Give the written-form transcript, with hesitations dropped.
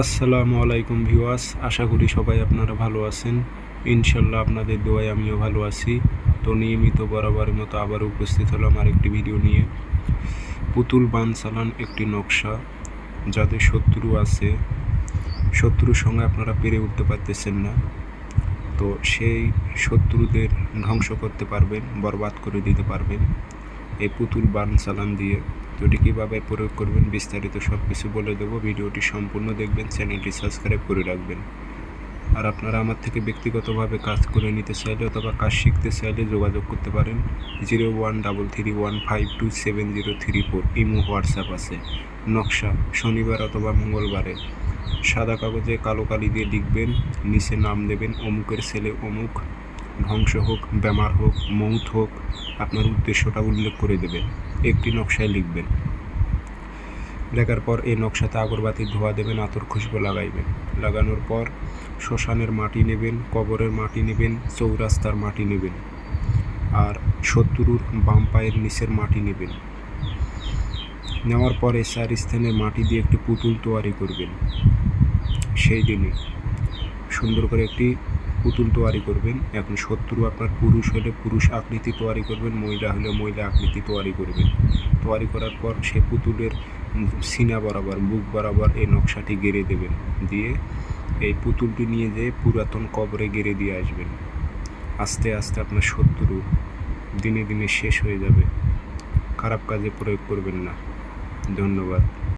আসসালামু আলাইকুম ভিউয়ার্স, আশা করি সবাই আপনারা ভালো আছেন। ইনশাল্লাহ আপনাদের দোয়ায় আমিও ভালো আছি। তো নিয়মিত বরাবরের মতো আবারও উপস্থিত হলাম আরেকটি ভিডিও নিয়ে। পুতুল বান চালান একটি নকশা, যাদের শত্রু আছে, শত্রুর সঙ্গে আপনারা পেরে উঠতে পারতেছেন না, তো সেই শত্রুদের ধ্বংস করতে পারবেন, বরবাদ করে দিতে পারবেন এই পুতুল বান চালান দিয়ে। তো এটি কীভাবে প্রয়োগ করবেন বিস্তারিত সব কিছু বলে দেবো। ভিডিওটি সম্পূর্ণ দেখবেন, চ্যানেলটি সাবস্ক্রাইব করে রাখবেন। আর আপনারা আমার থেকে ব্যক্তিগতভাবে কাজ করে নিতে চাইলে অথবা কাজ শিখতে চাইলে যোগাযোগ করতে পারেন 0133152703 ইমো হোয়াটসঅ্যাপ আছে। নকশা শনিবার অথবা মঙ্গলবারে সাদা কাগজে কালো কালি দিয়ে লিখবেন, নিচে নাম দেবেন, অমুকের ছেলে অমুক, ধ্বংস হোক, বেমার হোক, মৌত হোক, আপনার উদ্দেশ্যটা উল্লেখ করে দেবেন। একটি নকশায় লিখবেন। লেখার পর এই নকশাতে আগরবাতির ধোঁয়া দেবেন, আতর খুশবু লাগাইবেন। লাগানোর পর শ্মশানের মাটি নেবেন, কবরের মাটি নেবেন, চৌরাস্তার মাটি নেবেন, আর শত্রুর বাম পায়ের নিচের মাটি নেবেন। নেওয়ার পরে 4 স্থানের মাটি দিয়ে একটি পুতুল তৈরি করবেন। সেই দিনে সুন্দর করে একটি পুতুল তৈরি করবেন। এখন শত্রু আপনার পুরুষ হলে পুরুষ আকৃতি তৈরি করবেন, মহিলা হলে মহিলা আকৃতি তৈরি করবেন। তৈরি করার পর সে পুতুলের সিনা বরাবর, বুক বরাবর এই নকশাটি গেড়ে দেবেন। দিয়ে এই পুতুলটি নিয়ে যেয়ে পুরাতন কবরে গেড়ে দিয়ে আসবেন। আস্তে আস্তে আপনার শত্রু দিনে দিনে শেষ হয়ে যাবে। খারাপ কাজে প্রয়োগ করবেন না। ধন্যবাদ।